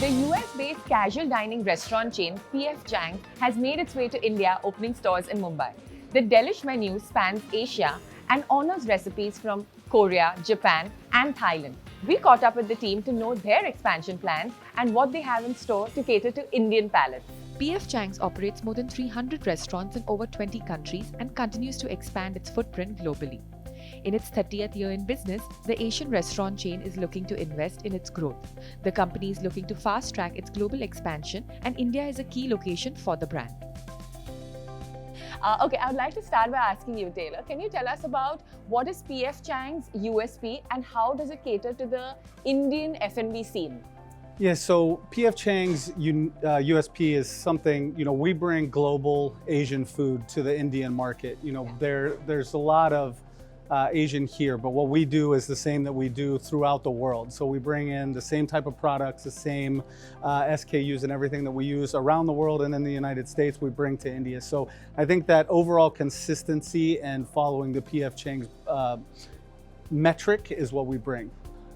The US-based casual dining restaurant chain pfchangs has made its way to India, opening stores in Mumbai. The delish menu spans Asia and honors recipes from Korea, Japan and Thailand. We caught up with the team to know their expansion plans and what they have in store to cater to Indian palates. pfchangs operates more than 300 restaurants in over 20 countries and continues to expand its footprint globally. In its 30th year in business, the Asian restaurant chain is looking to invest in its growth. The company is looking to fast-track its global expansion, and India is a key location for the brand. Okay, I would like to start by asking you, Taylor, can you tell us about what is pfchangs' USP and how does it cater to the Indian F&B scene? Yeah, so PF Chang's USP is something, we bring global Asian food to the Indian market. There's a lot of Asian here, but what we do is the same that we do throughout the world. So we bring in the same type of products, the same SKUs and everything that we use around the world and in the United States, we bring to India. So I think that overall consistency and following the PF Chang's metric is what we bring.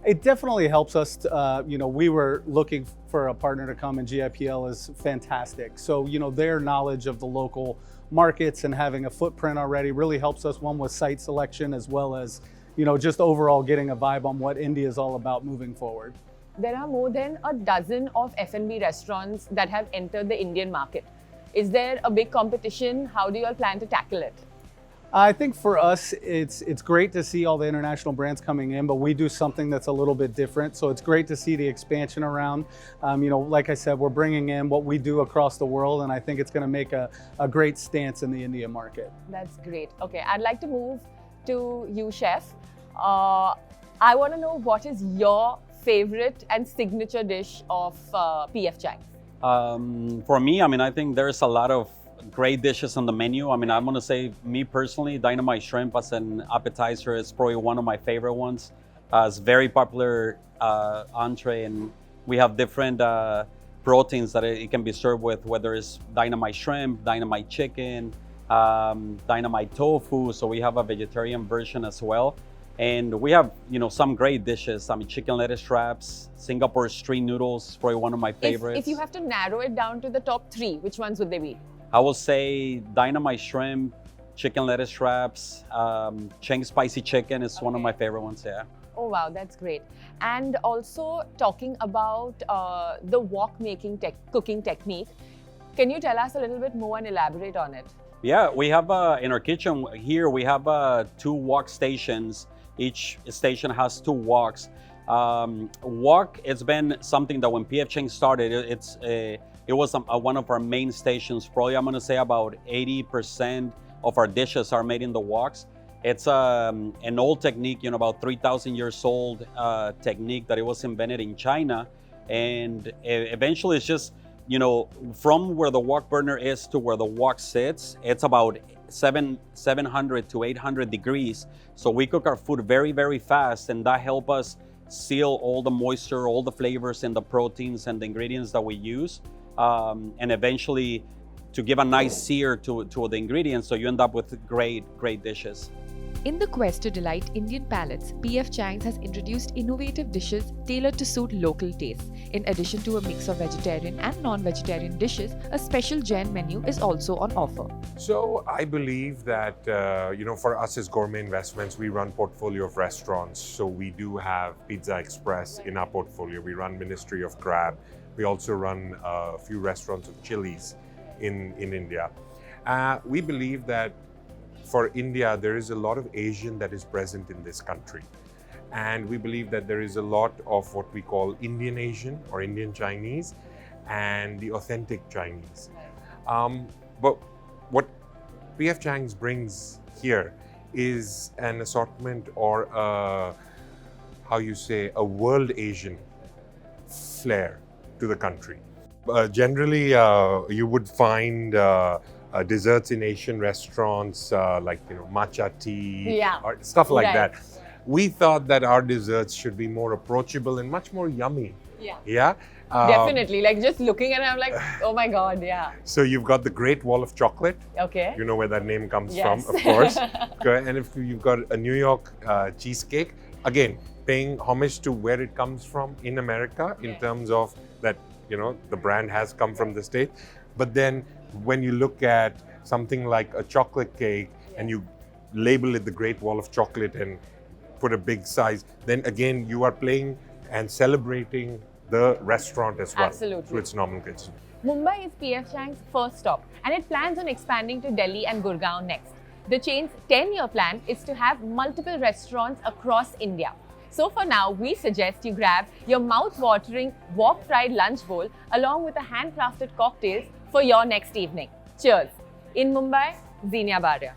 It definitely helps us. We were looking for a partner to come, and GIPL is fantastic. So, their knowledge of the local markets and having a footprint already really helps us, one with site selection, as well as, just overall getting a vibe on what India is all about moving forward. There are more than a dozen of F&B restaurants that have entered the Indian market. Is there a big competition? How do you all plan to tackle it? I think for us, it's great to see all the international brands coming in, but we do something that's a little bit different. So it's great to see the expansion around. Like I said, we're bringing in what we do across the world, and I think it's going to make a great stance in the India market. That's great. Okay, I'd like to move to you, Chef. I want to know what is your favorite and signature dish of pfchangs? For me, I think there's a lot of great dishes on the menu. I'm going to say, me personally, dynamite shrimp as an appetizer is probably one of my favorite ones. It's very popular entree, and we have different proteins that it can be served with, whether it's dynamite shrimp, dynamite chicken, dynamite tofu. So we have a vegetarian version as well. And we have, some great dishes. Chicken lettuce wraps, Singapore street noodles, probably one of my favorites. If you have to narrow it down to the top three, which ones would they be? I will say dynamite shrimp, chicken lettuce wraps, Chang spicy chicken is one of my favorite ones, yeah. Oh wow, that's great. And also talking about the wok cooking technique, can you tell us a little bit more and elaborate on it? Yeah, we have in our kitchen here, we have 2 wok stations. Each station has 2 woks. Wok, it's been something that when PF Chang started, it was one of our main stations. Probably I'm going to say about 80% of our dishes are made in the woks. It's an old technique, about 3,000 years old technique that it was invented in China. And eventually it's just, from where the wok burner is to where the wok sits, it's about 700 to 800 degrees. So we cook our food very, very fast, and that helps us seal all the moisture, all the flavors and the proteins and the ingredients that we use. And eventually to give a nice sear to the ingredients, so you end up with great dishes. In the quest to delight Indian palates, PF Chang's has introduced innovative dishes tailored to suit local tastes. In addition to a mix of vegetarian and non-vegetarian dishes, a special Jain menu is also on offer. So I believe that, for us as Gourmet Investments, we run portfolio of restaurants. So we do have Pizza Express in our portfolio. We run Ministry of Crab. We also run a few restaurants of chilies in India. We believe that for India, there is a lot of Asian that is present in this country. And we believe that there is a lot of what we call Indian Asian or Indian Chinese and the authentic Chinese. But what PF Chang's brings here is an assortment or a world Asian flair to the country. Generally, you would find desserts in Asian restaurants like matcha tea or stuff like that. We thought that our desserts should be more approachable and much more yummy. Yeah. Definitely. Like just looking at it, I'm like, oh my God, yeah. So you've got the Great Wall of Chocolate. Okay. You know where that name comes from, of course. And if you've got a New York cheesecake, again, paying homage to where it comes from in America in terms of that, the brand has come from the States. But then when you look at something like a chocolate cake and you label it the Great Wall of Chocolate and put a big size, then again, you are playing and celebrating the restaurant as well. Absolutely. Through its nomenclature. Mumbai is PF Chang's first stop, and it plans on expanding to Delhi and Gurgaon next. The chain's 10-year plan is to have multiple restaurants across India. So for now, we suggest you grab your mouth-watering wok-fried lunch bowl along with a handcrafted cocktails for your next evening. Cheers! In Mumbai, Zenia Baria.